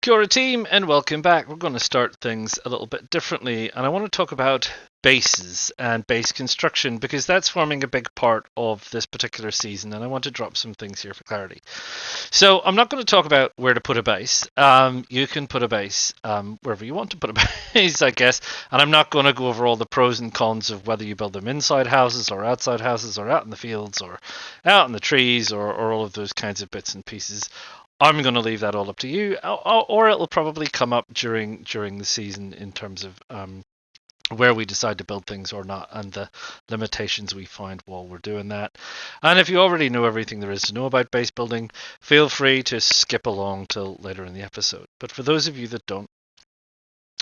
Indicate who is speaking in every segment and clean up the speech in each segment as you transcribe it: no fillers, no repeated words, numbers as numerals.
Speaker 1: Kia ora team and welcome back. We're going to start things a little bit differently, and I want to talk about bases and base construction because that's forming a big part of this particular season, and I want to drop some things here for clarity. So I'm not going to talk about where to put a base. You can put a base wherever you want to put a base, I guess, and I'm not going to go over all the pros and cons of whether you build them inside houses or outside houses or out in the fields or out in the trees or all of those kinds of bits and pieces. I'm going to leave that all up to you, or it'll probably come up during the season in terms of where we decide to build things or not, and the limitations we find while we're doing that. And if you already know everything there is to know about base building, feel free to skip along till later in the episode. But for those of you that don't,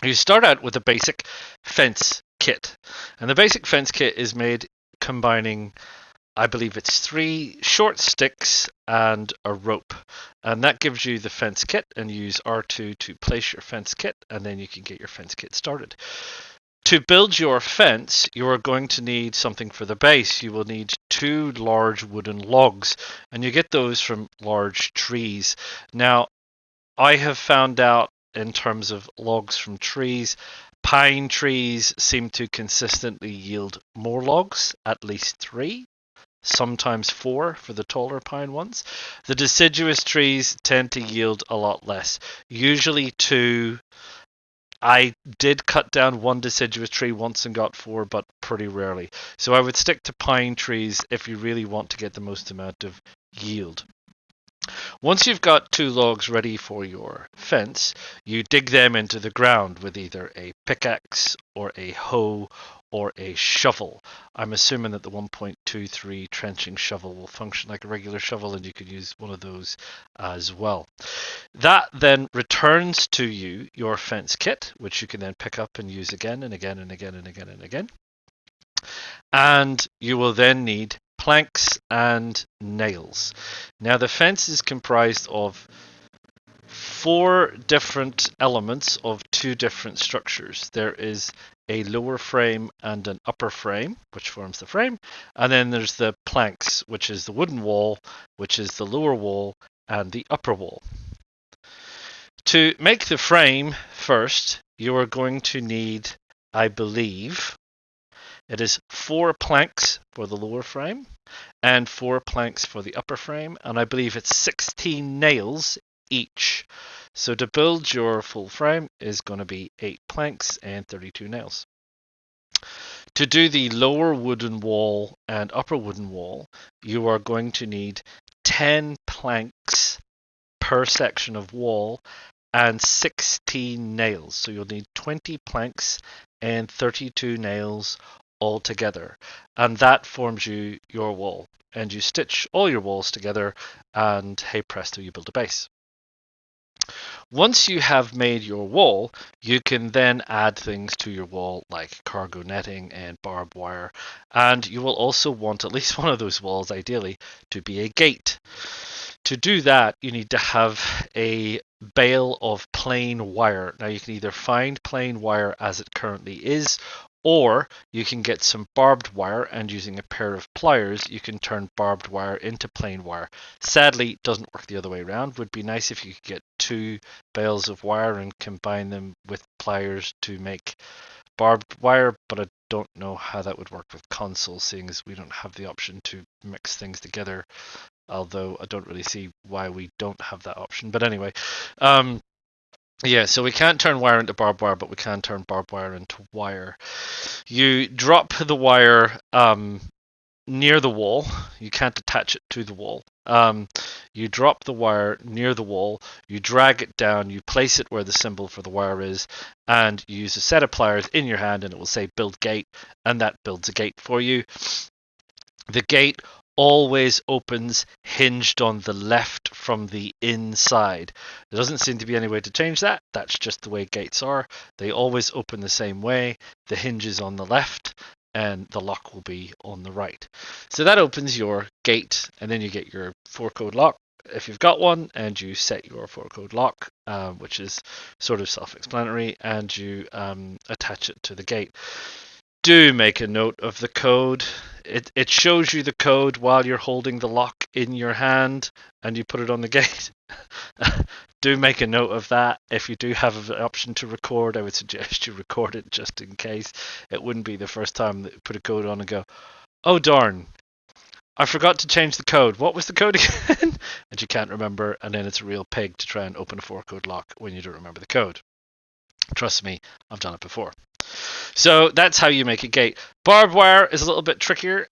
Speaker 1: you start out with a basic fence kit, and the basic fence kit is made combining, I believe it's 3 short sticks and a rope. And that gives you the fence kit, and you use R2 to place your fence kit, and then you can get your fence kit started. To build your fence, you are going to need something for the base. You will need 2 large wooden logs, and you get those from large trees. Now, I have found out in terms of logs from trees, pine trees seem to consistently yield more logs, at least 3. Sometimes 4 for the taller pine ones. The deciduous trees tend to yield a lot less, usually 2. I did cut down 1 deciduous tree once and got 4, but pretty rarely. So I would stick to pine trees if you really want to get the most amount of yield. Once you've got 2 logs ready for your fence, you dig them into the ground with either a pickaxe or a hoe or a shovel. I'm assuming that the 1.23 trenching shovel will function like a regular shovel, and you could use one of those as well. That then returns to you your fence kit, which you can then pick up and use again and again and again and again and again. And you will then need planks and nails. Now the fence is comprised of 4 different elements of 2 different structures. There is a lower frame and an upper frame, which forms the frame, and then there's the planks, which is the wooden wall, which is the lower wall and the upper wall. To make the frame first, you are going to need, I believe, it is 4 planks for the lower frame and 4 planks for the upper frame, and I believe it's 16 nails each. So to build your full frame is going to be 8 planks and 32 nails. To do the lower wooden wall and upper wooden wall, you are going to need 10 planks per section of wall and 16 nails. So you'll need 20 planks and 32 nails all together, and that forms you your wall, and you stitch all your walls together, and hey presto, you build a base. Once you have made your wall, you can then add things to your wall like cargo netting and barbed wire, and you will also want at least one of those walls, ideally, to be a gate. To do that, you need to have a bale of plain wire. Now you can either find plain wire as it currently is, or you can get some barbed wire, and using a pair of pliers you can turn barbed wire into plain wire. Sadly, it doesn't work the other way around. Would be nice if you could get 2 bales of wire and combine them with pliers to make barbed wire, but I don't know how that would work with consoles, seeing as we don't have the option to mix things together, although I don't really see why we don't have that option. But anyway, yeah, so we can't turn wire into barbed wire, but we can turn barbed wire into wire. You drop the wire near the wall. You can't attach it to the wall. You drop the wire near the wall, you drag it down, you place it where the symbol for the wire is, and you use a set of pliers in your hand, and it will say build gate, and that builds a gate for you. The gate always opens hinged on the left from the inside. There doesn't seem to be any way to change that. That's just the way gates are. They always open the same way. The hinge is on the left and the lock will be on the right. So that opens your gate, and then you get your 4-code lock if you've got one, and you set your 4-code lock, which is sort of self-explanatory, and you attach it to the gate. do make a note of the code. It shows you the code while you're holding the lock in your hand and you put it on the gate. Do make a note of that. If you do have an option to record, I would suggest you record it just in case. It wouldn't be the first time that you put a code on and go, oh darn, I forgot to change the code. What was the code again? And you can't remember, and then it's a real pig to try and open a 4-code lock when you don't remember the code. Trust me, I've done it before. So that's how you make a gate. Barbed wire is a little bit trickier.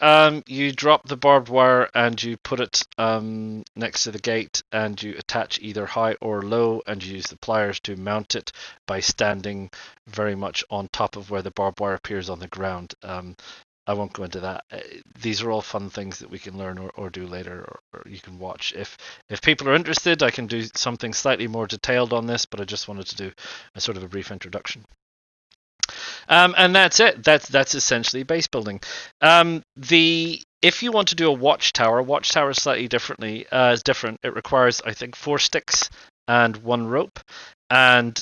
Speaker 1: You drop the barbed wire and you put it next to the gate, and you attach either high or low, and you use the pliers to mount it by standing very much on top of where the barbed wire appears on the ground. I won't go into that. These are all fun things that we can learn or do later, or you can watch. If people are interested, I can do something slightly more detailed on this, but I just wanted to do a sort of a brief introduction. And that's it. That's essentially base building. If you want to do a watchtower is slightly different. It requires, I think, 4 sticks and 1 rope, and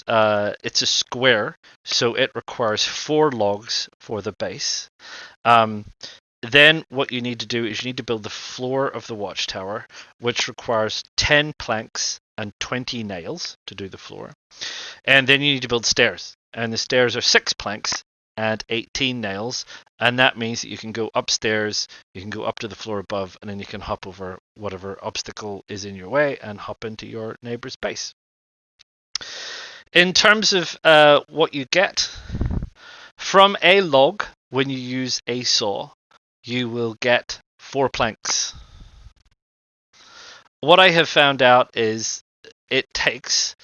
Speaker 1: it's a square, so it requires 4 logs for the base. Then what you need to do is you need to build the floor of the watchtower, which requires 10 planks and 20 nails to do the floor. And then you need to build stairs. And the stairs are 6 planks and 18 nails, and that means that you can go upstairs, you can go up to the floor above, and then you can hop over whatever obstacle is in your way and hop into your neighbor's base. In terms of what you get from a log, when you use a saw, you will get 4 planks. What I have found out is it takes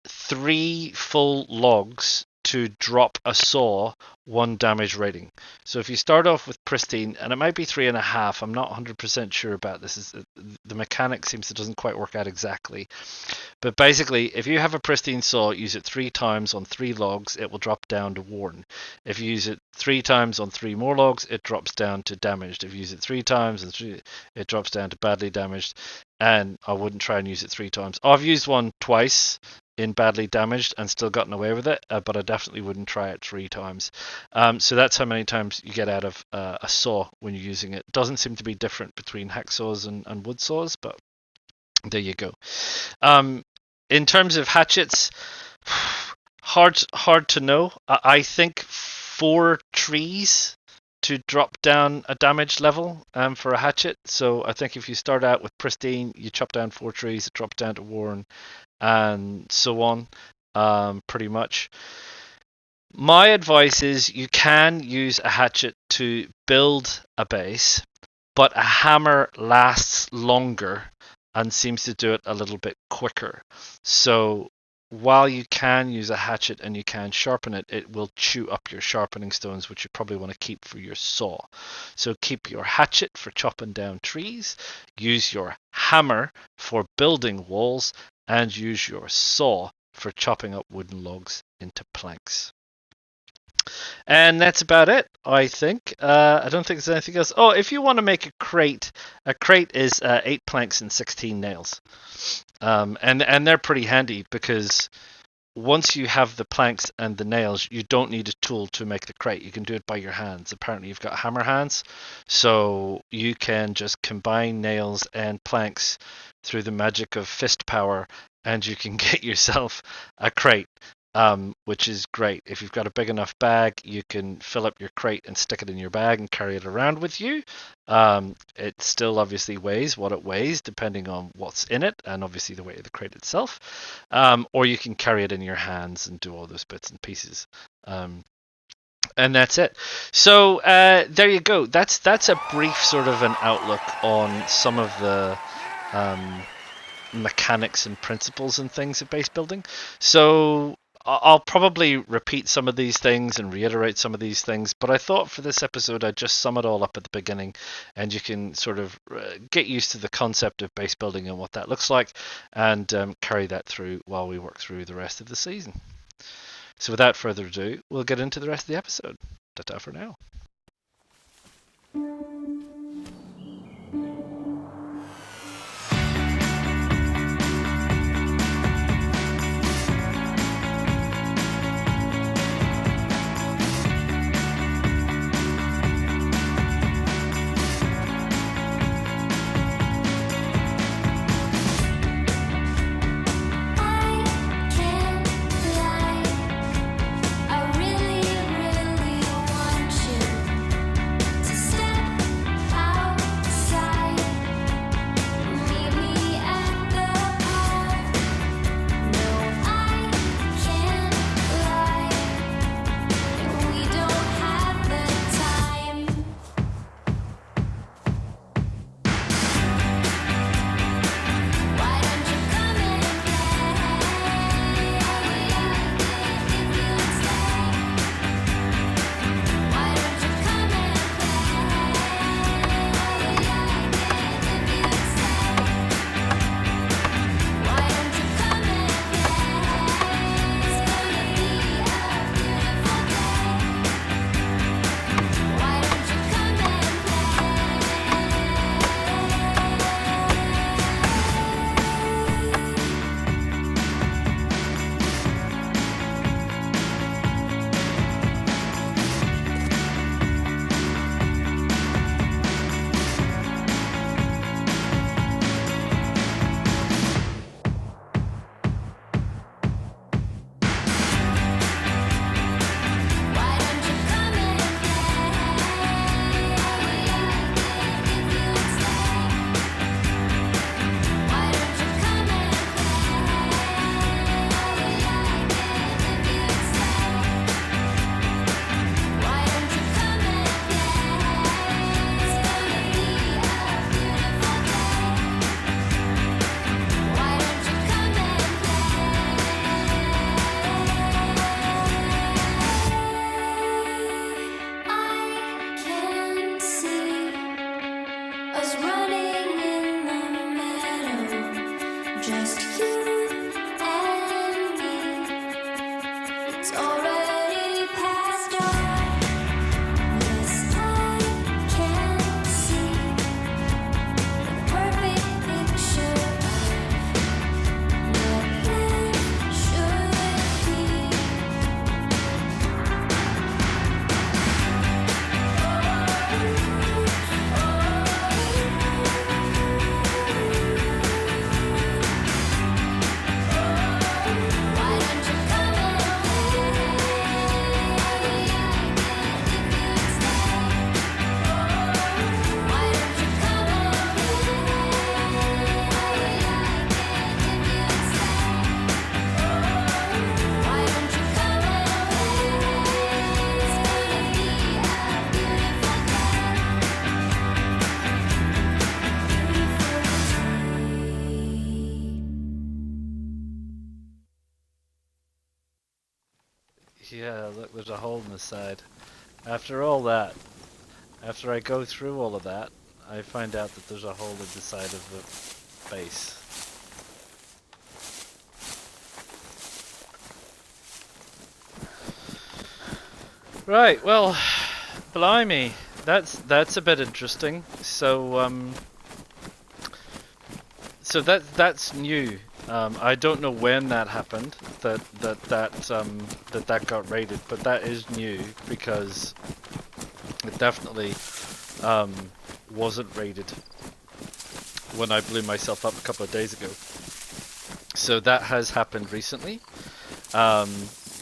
Speaker 1: 3 full logs to drop a saw 1 damage rating. So if you start off with pristine, and it might be 3.5, I'm not 100% sure about this. The mechanic seems it doesn't quite work out exactly. But basically, if you have a pristine saw, use it 3 times on 3 logs, it will drop down to worn. If you use it 3 times on 3 more logs, it drops down to damaged. If you use it 3 times, it drops down to badly damaged. And I wouldn't try and use it 3 times. I've used one twice in badly damaged and still gotten away with it, but I definitely wouldn't try it 3 times. So that's how many times you get out of a saw when you're using it. Doesn't seem to be different between hacksaws and wood saws, but there you go. In terms of hatchets, hard to know. I think 4 trees to drop down a damage level for a hatchet. So I think if you start out with pristine, you chop down 4 trees, it drops down to worn, and so on, pretty much. My advice is you can use a hatchet to build a base, but a hammer lasts longer and seems to do it a little bit quicker. So while you can use a hatchet and you can sharpen it, it will chew up your sharpening stones, which you probably want to keep for your saw. So keep your hatchet for chopping down trees, use your hammer for building walls, and use your saw for chopping up wooden logs into planks. And that's about it, I think. I don't think there's anything else. Oh, if you want to make a crate is 8 planks and 16 nails. And they're pretty handy because once you have the planks and the nails, you don't need a tool to make the crate. You can do it by your hands. Apparently you've got hammer hands, so you can just combine nails and planks through the magic of fist power, and you can get yourself a crate, which is great. If you've got a big enough bag, you can fill up your crate and stick it in your bag and carry it around with you. It still obviously weighs what it weighs, depending on what's in it, and obviously the weight of the crate itself. Or you can carry it in your hands and do all those bits and pieces. And that's it. So there you go. That's a brief sort of an outlook on some of the mechanics and principles and things of base building. So I'll probably repeat some of these things and reiterate some of these things, but I thought for this episode I'd just sum it all up at the beginning, and you can sort of get used to the concept of base building and what that looks like, and carry that through while we work through the rest of the season. So without further ado, we'll get into the rest of the episode. Ta-ta for now. Yeah, look, there's a hole in the side. After all that, after I go through all of that, I find out that there's a hole in the side of the base. Right, well, blimey, that's a bit interesting. So that's new. I don't know when that happened. That got raided, but that is new because it definitely wasn't raided when I blew myself up a couple of days ago. So that has happened recently,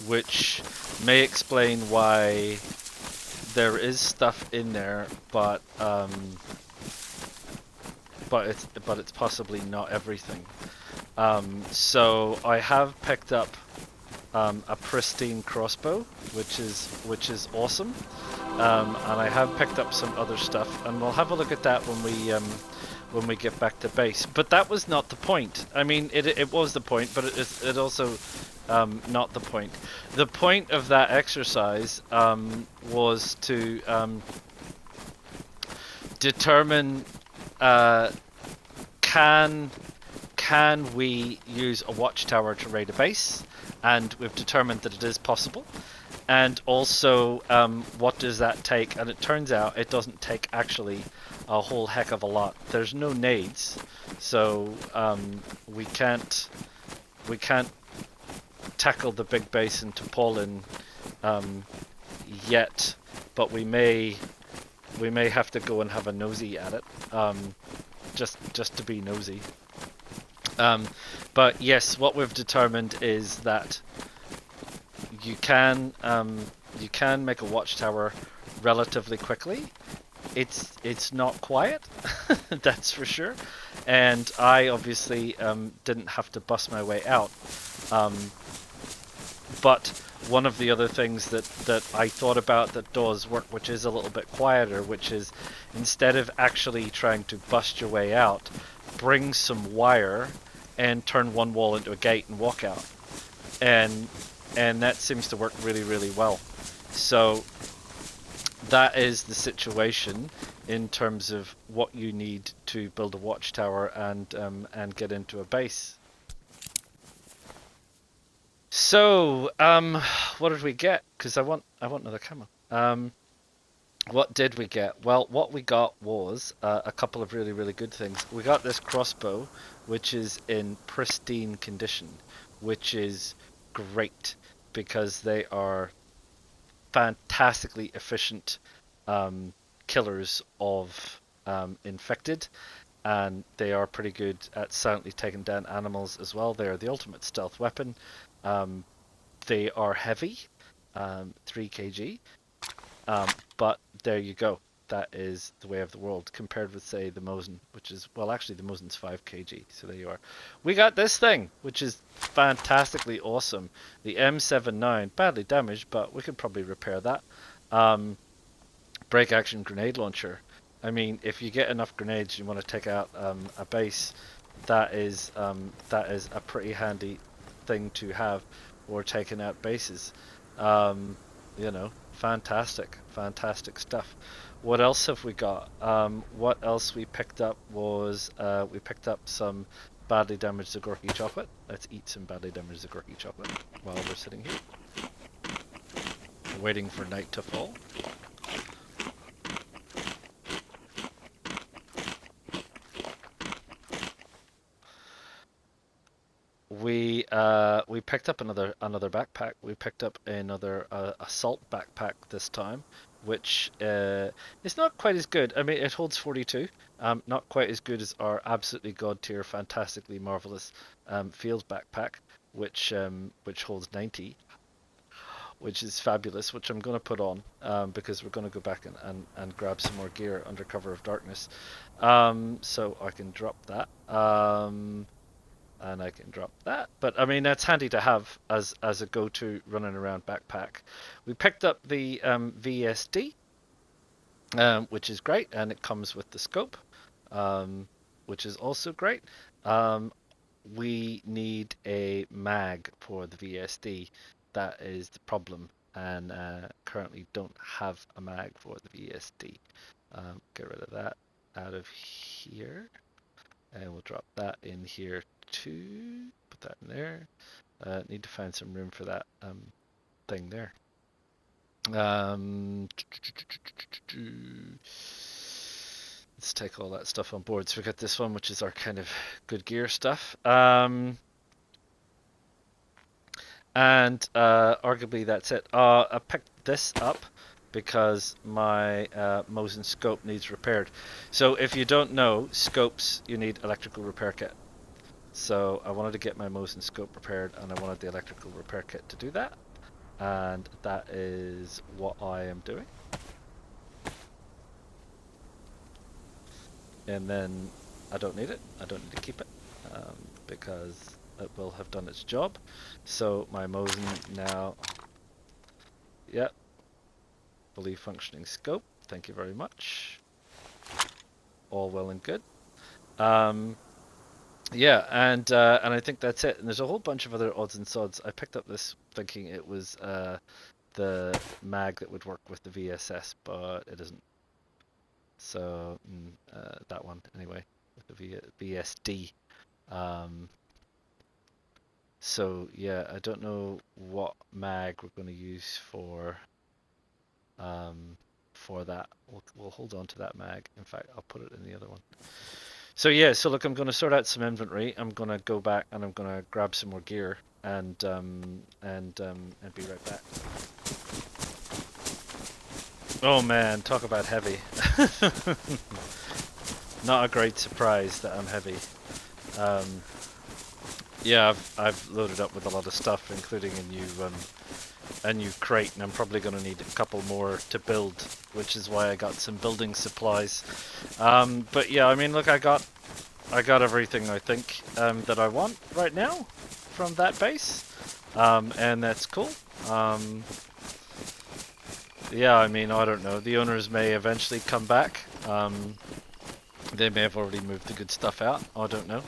Speaker 1: which may explain why there is stuff in there, but it's possibly not everything. So I have picked up a pristine crossbow, which is awesome, and I have picked up some other stuff, and we'll have a look at that when we get back to base. But that was not the point. I mean, it was the point, but it also not the point. The point of that exercise was to determine can we use a watchtower to raid a base, and we've determined that it is possible. And also, what does that take? And it turns out it doesn't take actually a whole heck of a lot. There's no nades, so we can't tackle the big base in Topolin yet, but we may have to go and have a nosy at it, just to be nosy. But yes, what we've determined is that you can make a watchtower relatively quickly. It's not quiet, that's for sure. And I obviously didn't have to bust my way out. But one of the other things that I thought about that does work, which is a little bit quieter, which is instead of actually trying to bust your way out, bring some wire and turn one wall into a gate and walk out. And that seems to work really, really well. So that is the situation in terms of what you need to build a watchtower and get into a base. So, what did we get? Because I want another camera. What did we get? Well, what we got was a couple of really, really good things. We got this crossbow, which is in pristine condition, which is great because they are fantastically efficient killers of infected, and they are pretty good at silently taking down animals as well. They are the ultimate stealth weapon. They are heavy, 3 kg. But there you go. That is the way of the world compared with, say, the Mosin, which is, well, actually the Mosin's 5 kg. So there you are. We got this thing, which is fantastically awesome. The M79, badly damaged, but we could probably repair that. Break action grenade launcher. I mean, if you get enough grenades, you want to take out a base. That is a pretty handy thing to have for taking out bases. You know, fantastic stuff. What else have we got? What else we picked up was we picked up some badly damaged Zagorki chocolate. Let's eat some badly damaged Zagorki chocolate while we're sitting here, waiting for night to fall. We picked up another backpack. We picked up another assault backpack this time, which is not quite as good. I mean, it holds 42. Not quite as good as our absolutely god tier, fantastically marvelous field backpack, which holds 90, which is fabulous. Which I'm going to put on because we're going to go back and grab some more gear under cover of darkness. So I can drop that. And I can drop that. But I mean, that's handy to have as a go-to running around backpack. We picked up the VSD, which is great, and it comes with the scope, which is also great. We need a mag for the VSD. That is the problem. and currently don't have a mag for the VSD. Get rid of that out of here, and we'll drop that in here too. Put that in there. Need to find some room for that thing there. Let's take all that stuff on board. So we got this one, which is our kind of good gear stuff. And arguably that's it. I picked this up because my Mosin scope needs repaired. So if you don't know, scopes, you need electrical repair kit. So I wanted to get my Mosin scope repaired, and I wanted the electrical repair kit to do that. And that is what I am doing. And then I don't need it. I don't need to keep it because it will have done its job. So my Mosin now, yep, fully functioning scope. Thank you very much. All well and good. Yeah, and I think that's it. And there's a whole bunch of other odds and sods. I picked up this thinking it was the mag that would work with the VSS, but it isn't. So that one anyway, with the VSD. So yeah, I don't know what mag we're going to use for that. We'll hold on to that mag. In fact, I'll put it in the other one. So yeah, so look, I'm going to sort out some inventory. I'm going to go back and I'm going to grab some more gear and be right back. Oh man, talk about heavy. Not a great surprise that I'm heavy. Yeah, I've loaded up with a lot of stuff, including a new crate, and I'm probably going to need a couple more to build, which is why I got some building supplies. But yeah, I mean, look, I got everything I think that I want right now from that base, and that's cool. Yeah, I mean, I don't know. The owners may eventually come back. They may have already moved the good stuff out. I don't know.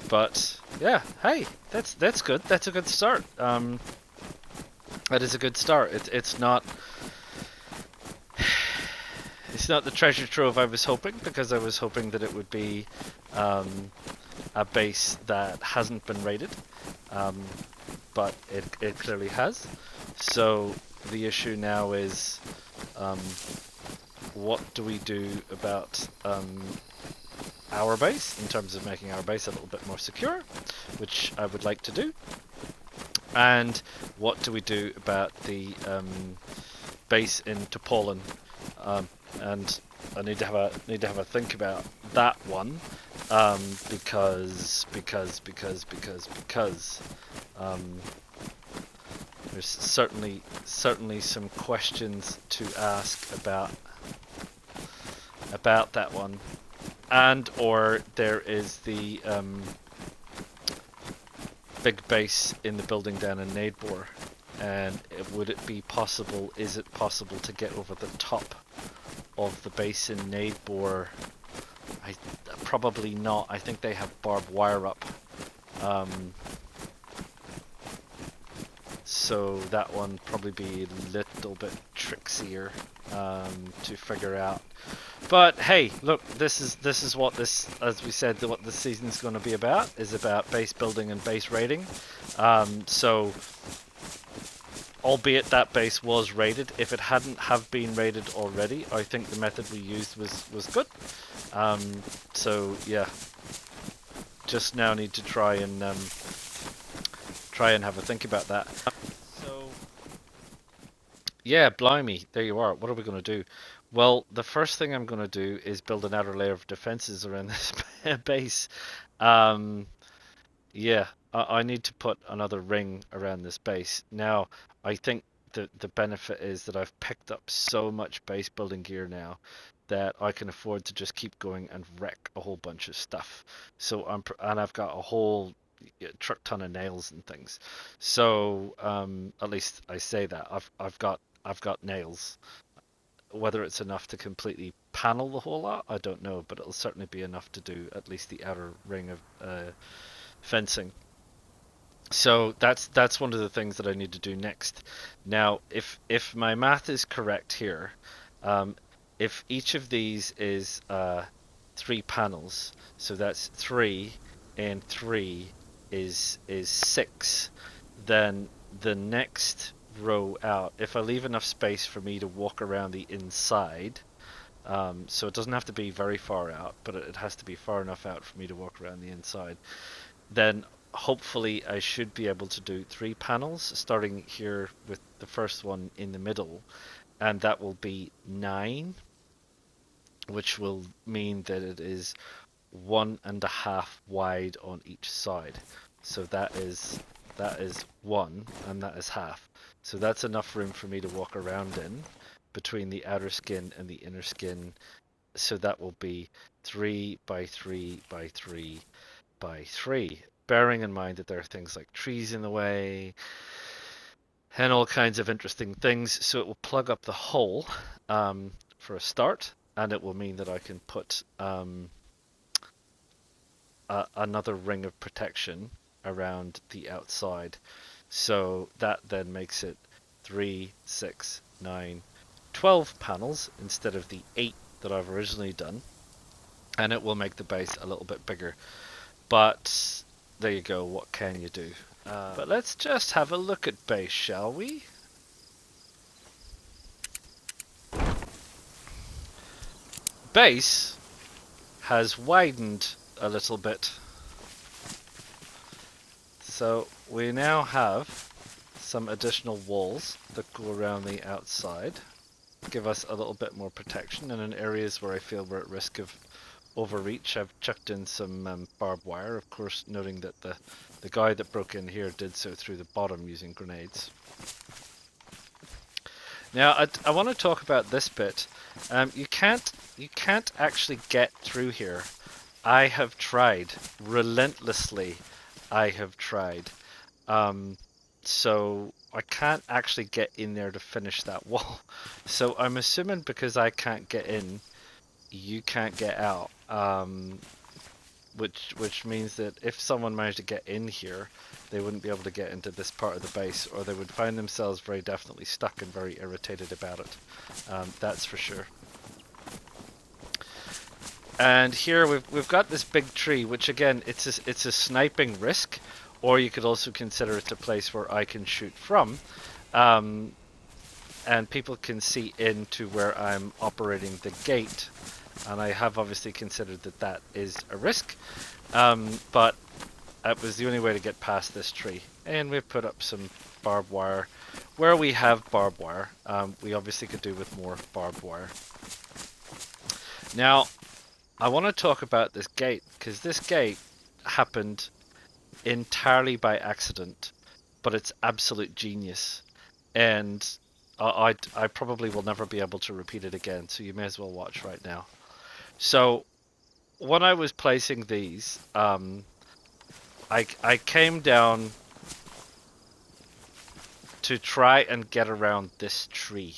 Speaker 1: But yeah, hey, that's good. That's a good start. That is a good start. It's not the treasure trove I was hoping, because I was hoping that it would be a base that hasn't been raided, but it clearly has. So the issue now is, what do we do about our base, in terms of making our base a little bit more secure, which I would like to do, and what do we do about the base in Topolin, and I need to have a think about that one, because there's certainly some questions to ask about that one. And or there is the big base in the building down in Nadebor, and is it possible to get over the top of the base in Nadebor? Probably not. I think they have barbed wire up. So that one probably be a little bit trickier to figure out. But hey, look, this is what this, as we said, what this season's going to be about, is about base building and base raiding. So, albeit that base was raided, if it hadn't have been raided already, I think the method we used was good. So yeah, just now need to try and have a think about that. So yeah, blimey, there you are. What are we going to do? Well, the first thing I'm going to do is build an outer layer of defenses around this base. Yeah, I need to put another ring around this base. Now, I think the benefit is that I've picked up so much base building gear now that I can afford to just keep going and wreck a whole bunch of stuff. So I've got a whole truck ton of nails and things. So at least I say that I've got nails. Whether it's enough to completely panel the whole lot, I don't know, but it'll certainly be enough to do at least the outer ring of fencing. So that's one of the things that I need to do next. Now, if my math is correct here, um, if each of these is 3 panels, so that's 3 and 3 is 6, then the next row out, if I leave enough space for me to walk around the inside, so it doesn't have to be very far out, but it has to be far enough out for me to walk around the inside, then hopefully I should be able to do 3 panels, starting here with the first one in the middle, and that will be 9, which will mean that it is 1.5 wide on each side. So that is 1, and that is half. So that's enough room for me to walk around in between the outer skin and the inner skin. So that will be 3 by 3 by 3 by 3, bearing in mind that there are things like trees in the way and all kinds of interesting things. So it will plug up the hole for a start, and it will mean that I can put another ring of protection around the outside. So that then makes it 3, 6, 9, 12 panels instead of the 8 that I've originally done. And it will make the base a little bit bigger. But there you go, what can you do? But let's just have a look at base, shall we? Base has widened a little bit. So we now have some additional walls that go around the outside, give us a little bit more protection, and in areas where I feel we're at risk of overreach, I've chucked in some barbed wire, of course noting that the guy that broke in here did so through the bottom using grenades. Now I want to talk about this bit. You can't actually get through here. I have tried relentlessly. I have tried. So I can't actually get in there to finish that wall. So I'm assuming because I can't get in, you can't get out. Which means that if someone managed to get in here, they wouldn't be able to get into this part of the base, or they would find themselves very definitely stuck and very irritated about it. That's for sure. And here we've got this big tree, which again, it's a sniping risk, or you could also consider it a place where I can shoot from, and people can see into where I'm operating the gate. And I have obviously considered that that is a risk, but that was the only way to get past this tree. And we've put up some barbed wire where we have barbed wire. We obviously could do with more barbed wire. Now, I want to talk about this gate, because this gate happened entirely by accident, but it's absolute genius. And I probably will never be able to repeat it again, so you may as well watch right now. So when I was placing these, I came down to try and get around this tree.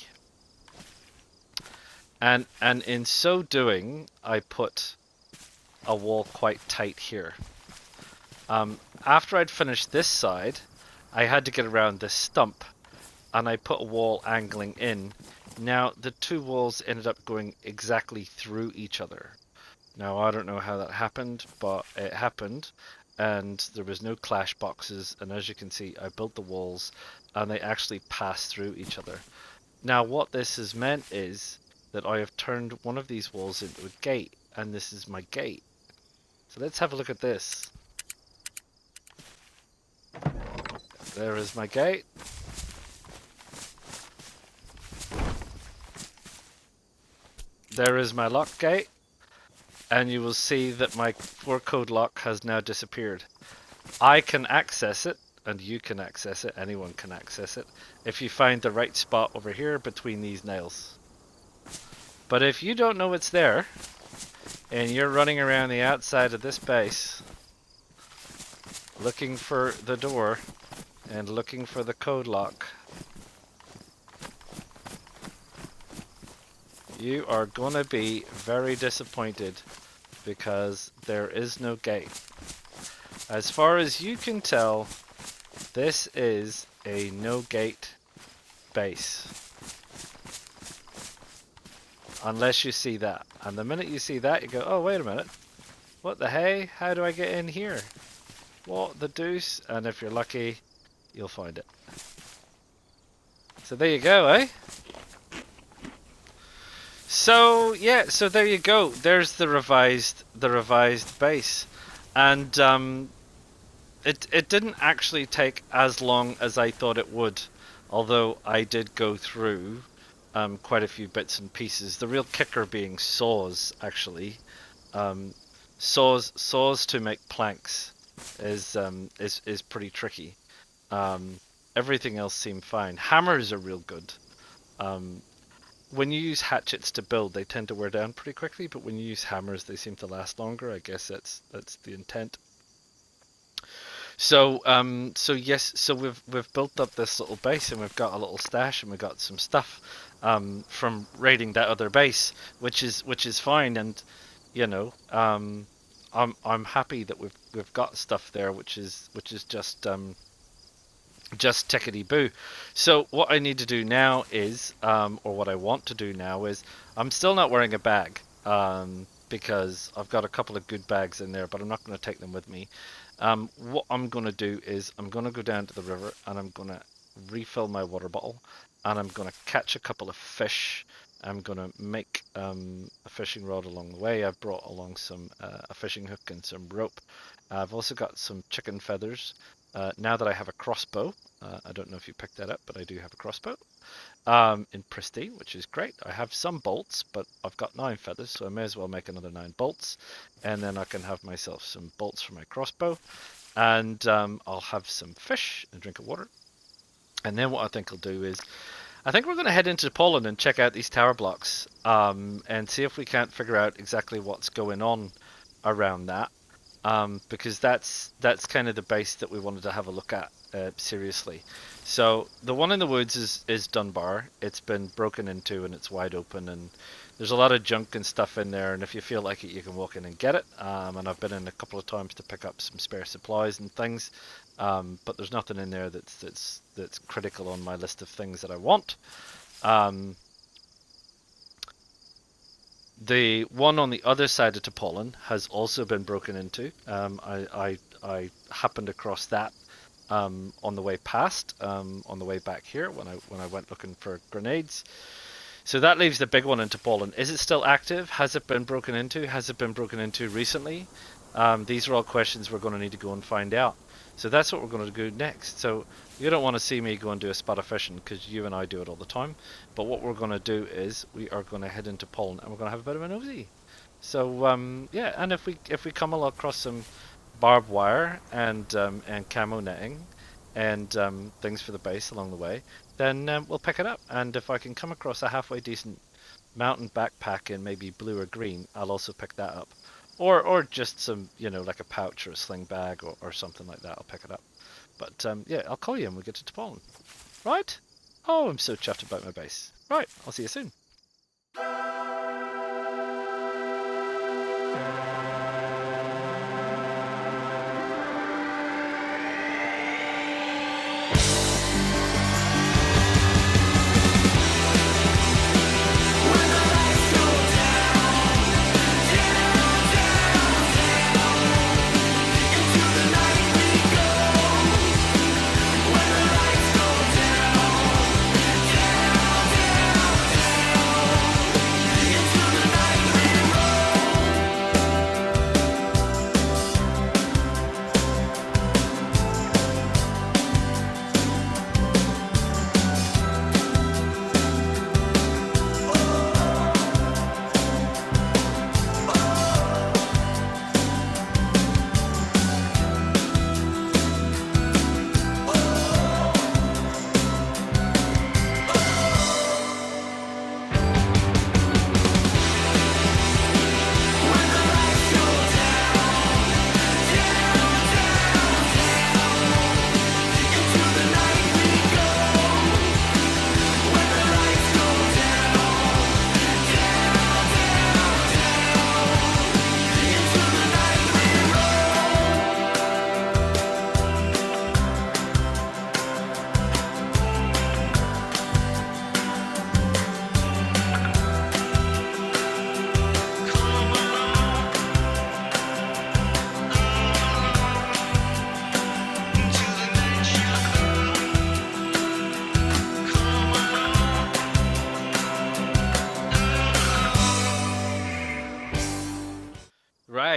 Speaker 1: And in so doing, I put a wall quite tight here. After I'd finished this side, I had to get around this stump, and I put a wall angling in. Now, the two walls ended up going exactly through each other. Now, I don't know how that happened, but it happened, and there was no clash boxes, and as you can see, I built the walls, and they actually passed through each other. Now, what this has meant is that I have turned one of these walls into a gate, and this is my gate. So let's have a look at this. There is my gate. There is my lock gate, and you will see that my 4-code lock has now disappeared. I can access it, and you can access it, anyone can access it, if you find the right spot over here between these nails. But if you don't know it's there, and you're running around the outside of this base, looking for the door, and looking for the code lock, you are gonna be very disappointed, because there is no gate. As far as you can tell, This is a no-gate base. Unless you see that. And the minute you see that, you go, oh, wait a minute. What the hey? How do I get in here? What the deuce? And if you're lucky, you'll find it. So there you go, eh? So yeah, so there you go. There's the revised base, and it didn't actually take as long as I thought it would, although I did go through quite a few bits and pieces. The real kicker being saws, actually. Saws to make planks is pretty tricky. Everything else seemed fine. Hammers are real good. When you use hatchets to build, they tend to wear down pretty quickly, but when you use hammers, they seem to last longer. I guess that's the intent. So yes, so we've built up this little base, and we've got a little stash, and we've got some stuff from raiding that other base, which is fine, and you know, I'm happy that we've got stuff there, which is just tickety boo. So what I need to do now is, or what I want to do now is, I'm still not wearing a bag, because I've got a couple of good bags in there, but I'm not going to take them with me. What I'm going to do is, I'm going to go down to the river, and I'm going to refill my water bottle, and I'm going to catch a couple of fish. I'm going to make a fishing rod along the way. I've brought along some a fishing hook and some rope. I've also got some chicken feathers. Now that I have a crossbow, I don't know if you picked that up, but I do have a crossbow in pristine, which is great. I have some bolts, but I've got 9 feathers, so I may as well make another 9 bolts, and then I can have myself some bolts for my crossbow, and I'll have some fish and drink of water. And then what I think I'll do is, I think we're going to head into Topolin and check out these tower blocks, and see if we can't figure out exactly what's going on around that. Because that's kind of the base that we wanted to have a look at seriously. So the one in the woods is Dunbar. It's been broken into and it's wide open, and there's a lot of junk and stuff in there, and if you feel like it, you can walk in and get it. And I've been in a couple of times to pick up some spare supplies and things, but there's nothing in there that's critical on my list of things that I want. The one on the other side of Topolin has also been broken into. I happened across that on the way past, on the way back here when I went looking for grenades. So that leaves the big one in Topolin. Is it still active? Has it been broken into? Has it been broken into recently? These are all questions we're going to need to go and find out. So that's what we're going to do next. So you don't want to see me go and do a spot of fishing, because you and I do it all the time. But what we're going to do is, we are going to head into Poland, and we're going to have a bit of a nosy. So yeah, and if we come across some barbed wire and camo netting and things for the base along the way, then we'll pick it up. And if I can come across a halfway decent mountain backpack in maybe blue or green, I'll also pick that up. Or just some, you know, like a pouch or a sling bag or something like that. I'll pick it up. But yeah, I'll call you when we get to Topolin. Right? Oh, I'm so chuffed about my base. Right, I'll see you soon.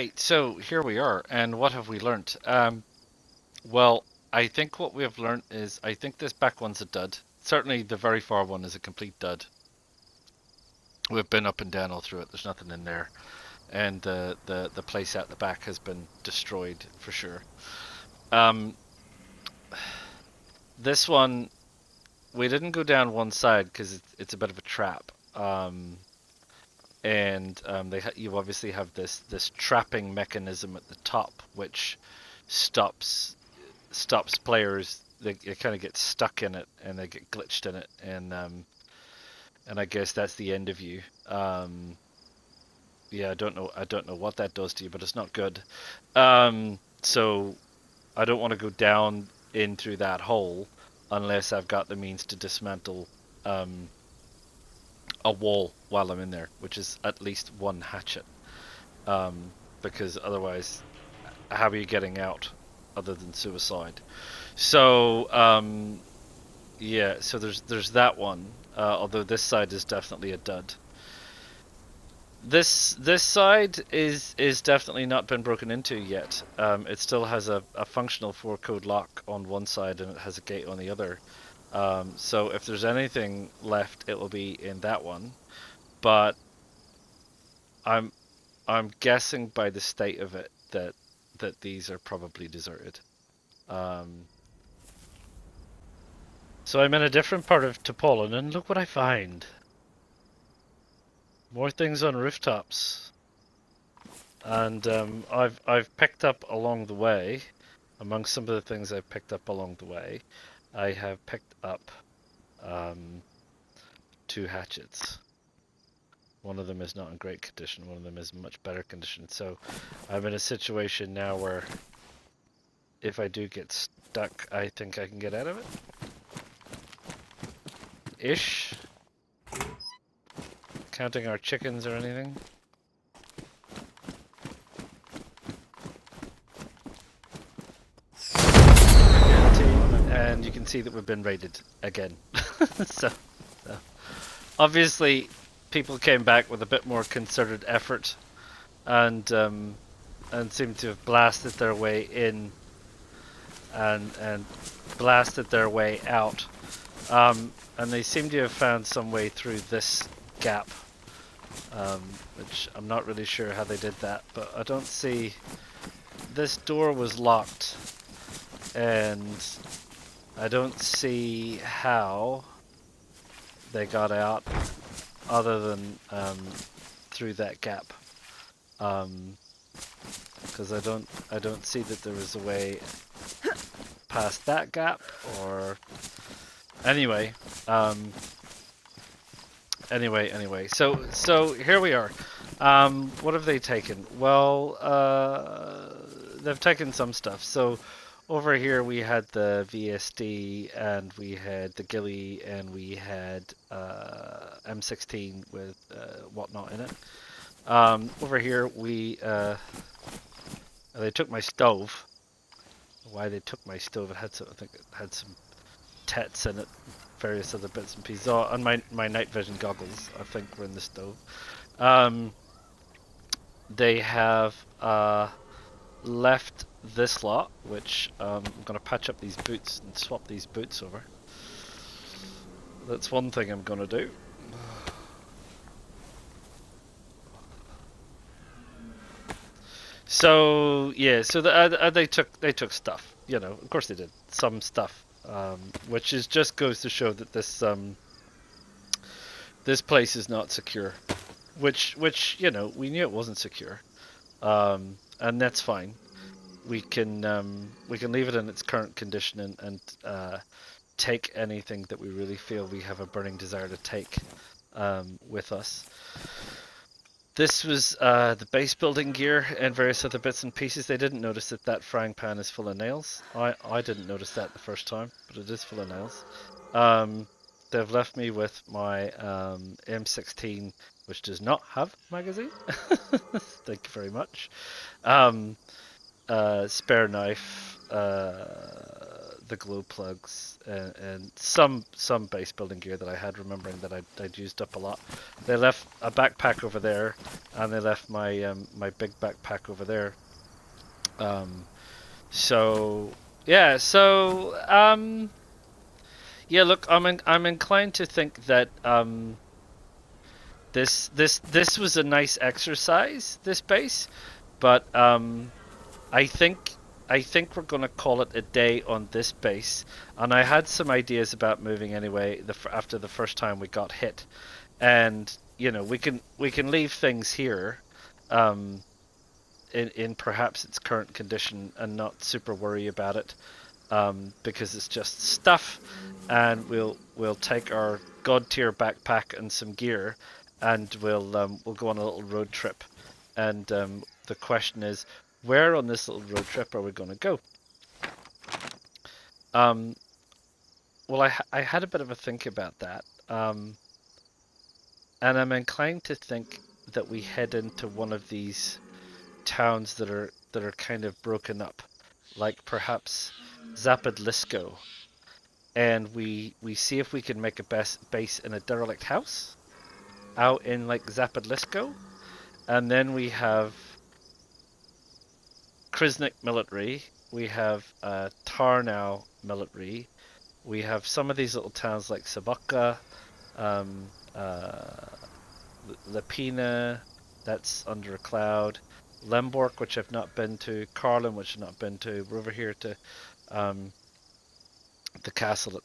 Speaker 1: Right, so here we are, and what have we learnt? Well, I think what we have learnt is I think this back one's a dud. Certainly the very far one is a complete dud. We've been up and down all through it, there's nothing in there. And the place out the back has been destroyed for sure. This one, we didn't go down one side because it's a bit of a trap. And you obviously have this trapping mechanism at the top, which stops players. They kind of get stuck in it and they get glitched in it, and I guess that's the end of you. Yeah, I don't know what that does to you, but it's not good. So I don't want to go down in through that hole unless I've got the means to dismantle a wall while I'm in there, which is at least one hatchet. Because otherwise, how are you getting out other than suicide? So yeah, so there's that one. Although this side is definitely a dud. This side is definitely not been broken into yet. It still has a functional 4-code lock on one side and it has a gate on the other. So if there's anything left, it will be in that one. But I'm guessing by the state of it that these are probably deserted. So I'm in a different part of Topolin, and look what I find. More things on rooftops. And I've picked up along the way, among some of the things I've picked up along the way, I have picked up 2 hatchets. One of them is not in great condition, one of them is in much better condition. So I'm in a situation now where if I do get stuck, I think I can get out of it. Ish. Counting our chickens or anything. And you can see that we've been raided again. so obviously people came back with a bit more concerted effort and seem to have blasted their way in and blasted their way out. And they seem to have found some way through this gap, which I'm not really sure how they did that, but I don't see... This door was locked, and I don't see how they got out other than through that gap. Because I don't see that there was a way past that gap, or anyway. Anyway. So here we are. What have they taken? Well, they've taken some stuff. So over here we had the VSD, and we had the ghillie, and we had M16 with whatnot in it. Over here we they took my stove. Why they took my stove? I think it had some tets in it, various other bits and pieces. Oh, and my night vision goggles, I think, were in the stove. They have left this lot, which I'm going to patch up these boots and swap these boots over. That's one thing I'm going to do. So yeah, so they took stuff. You know, of course they did some stuff, which is just goes to show that this place is not secure. Which you know, we knew it wasn't secure, and that's fine. We can leave it in its current condition and take anything that we really feel we have a burning desire to take with us. This was the base building gear and various other bits and pieces. They didn't notice that frying pan is full of nails. I didn't notice that the first time, but it is full of nails. They've left me with my M16, which does not have magazine. Thank you very much. Spare knife, the glow plugs and some base building gear that I had, remembering that I'd used up a lot. They left a backpack over there, and they left my my big backpack over there. So yeah, yeah. Look, I'm inclined to think that this was a nice exercise, this base, but I think I think we're going to call it a day on this base. And I had some ideas about moving anyway. After the first time we got hit, and you know we can leave things here, um, in perhaps its current condition and not super worry about it, because it's just stuff, and we'll take our god tier backpack and some gear, and we'll go on a little road trip, and the question is, where on this little road trip are we going to go? Um, well, I had a bit of a think about that, and I'm inclined to think that we head into one of these towns that are kind of broken up, like perhaps Zapadlisko, and we see if we can make a base in a derelict house out in like Zapadlisko, and then we have Kriznik military, we have Tarnow military, we have some of these little towns like Saboka, um, uh, Lepina, that's under a cloud, Lemborg, which I've not been to, Carlin, which I've not been to. We're over here to um, the castle at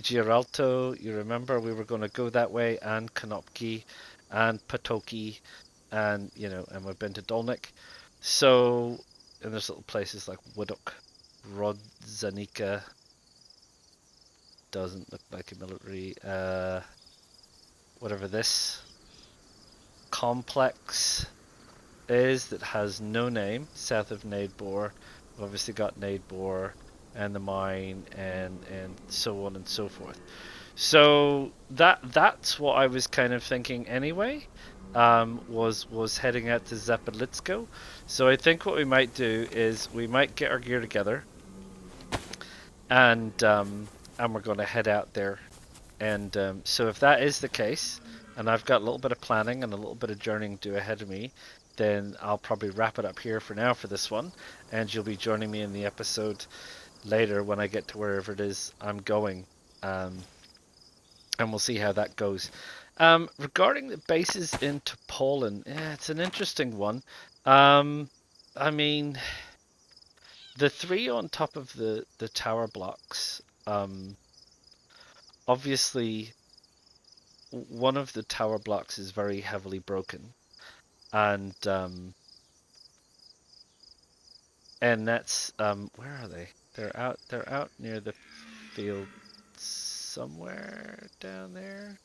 Speaker 1: Giralto. You remember we were going to go that way, and Konopki, and Patoki, and you know, and we've been to Dolnik. So, and there's little places like Woodok, Rodzanika. Doesn't look like a military. Whatever this complex is that has no name, south of Nadebor. We've obviously got Nadebor and the mine and so on and so forth. So that's what I was kind of thinking anyway. Was heading out to Zapadlitsko. So I think what we might do is we might get our gear together, and we're going to head out there. And so if that is the case, and I've got a little bit of planning and a little bit of journeying to ahead of me, then I'll probably wrap it up here for now for this one, and you'll be joining me in the episode later when I get to wherever it is I'm going, and we'll see how that goes. Regarding the bases in Topolin, yeah, it's an interesting one. I mean, the three on top of the tower blocks, obviously one of the tower blocks is very heavily broken, and that's where are they? They're out near the field somewhere down there.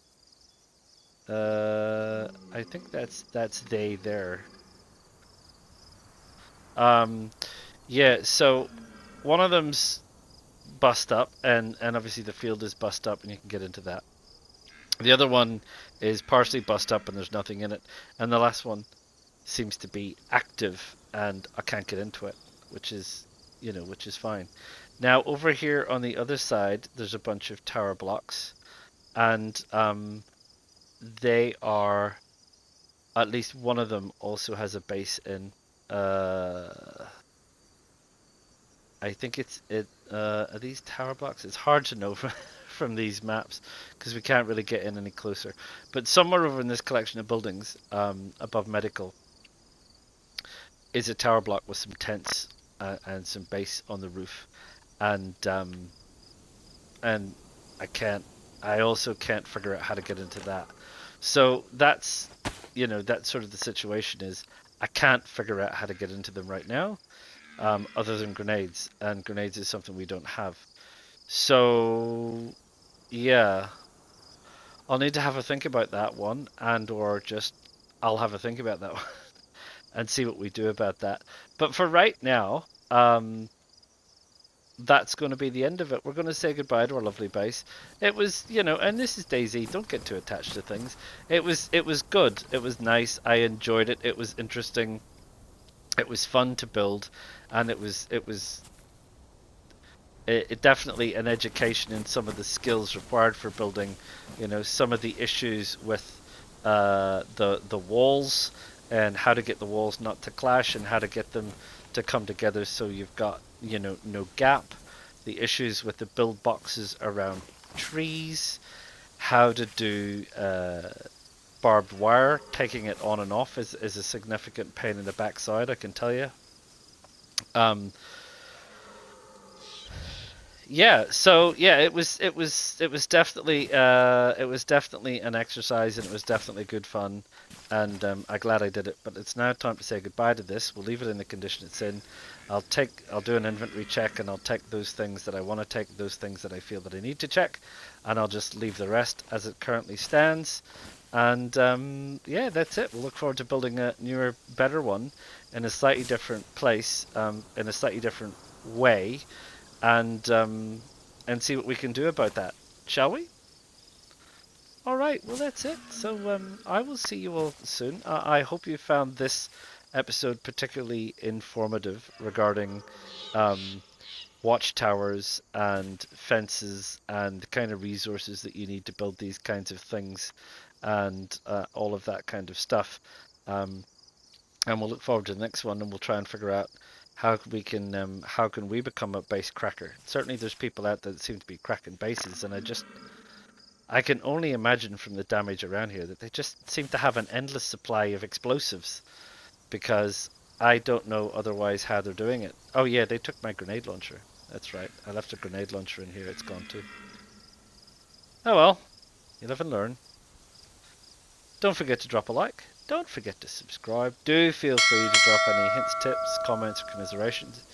Speaker 1: I think that's they there. Um, yeah. So one of them's bust up, and obviously the field is bust up, and you can get into that. The other one is partially bust up, and there's nothing in it, and the last one seems to be active, and I can't get into it, which is, you know, which is fine. Now over here on the other side, there's a bunch of tower blocks, and they are, at least one of them also has a base in. I think are these tower blocks? It's hard to know from these maps because we can't really get in any closer. But somewhere over in this collection of buildings, above medical, is a tower block with some tents and some base on the roof, and and I can't. I also can't figure out how to get into that. So that's, you know, that's sort of the situation. Is I can't figure out how to get into them right now, other than grenades, and grenades is something we don't have. So yeah, I'll need to have a think about that one, and or just I'll have a think about that one and see what we do about that. But for right now, that's going to be the end of it. We're going to say goodbye to our lovely base. It was, you know, and this is DayZ. Don't get too attached to things. It was good. It was nice. I enjoyed it. It was interesting. It was fun to build, and it was it definitely an education in some of the skills required for building, some of the issues with the walls, and how to get the walls not to clash, and how to get them to come together so you've got, no gap. The issues with the build boxes around trees, how to do barbed wire, taking it on and off is a significant pain in the backside, I can tell you. Um, yeah, so yeah, it was definitely an exercise, and it was definitely good fun, and I'm glad I did it. But it's now time to say goodbye to this. We'll leave it in the condition it's in. I'll do an inventory check, and I'll take those things that I want to take, those things that I feel that I need to check, and I'll just leave the rest as it currently stands. And yeah, that's it. We'll look forward to building a newer, better one in a slightly different place, in a slightly different way, and see what we can do about that. Shall we? All right. Well, that's it. So I will see you all soon. I hope you found this episode particularly informative regarding um, watchtowers and fences and the kind of resources that you need to build these kinds of things, and all of that kind of stuff. Um, and we'll look forward to the next one, and we'll try and figure out how can we become a base cracker. Certainly there's people out there that seem to be cracking bases, and I can only imagine from the damage around here that they just seem to have an endless supply of explosives, because I don't know otherwise how they're doing it. Oh yeah, they took my grenade launcher. That's right, I left a grenade launcher in here. It's gone too. Oh well, you live and learn. Don't forget to drop a like. Don't forget to subscribe. Do feel free to drop any hints, tips, comments, or commiserations.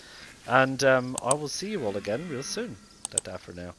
Speaker 1: And I will see you all again real soon. Ta-ta for now.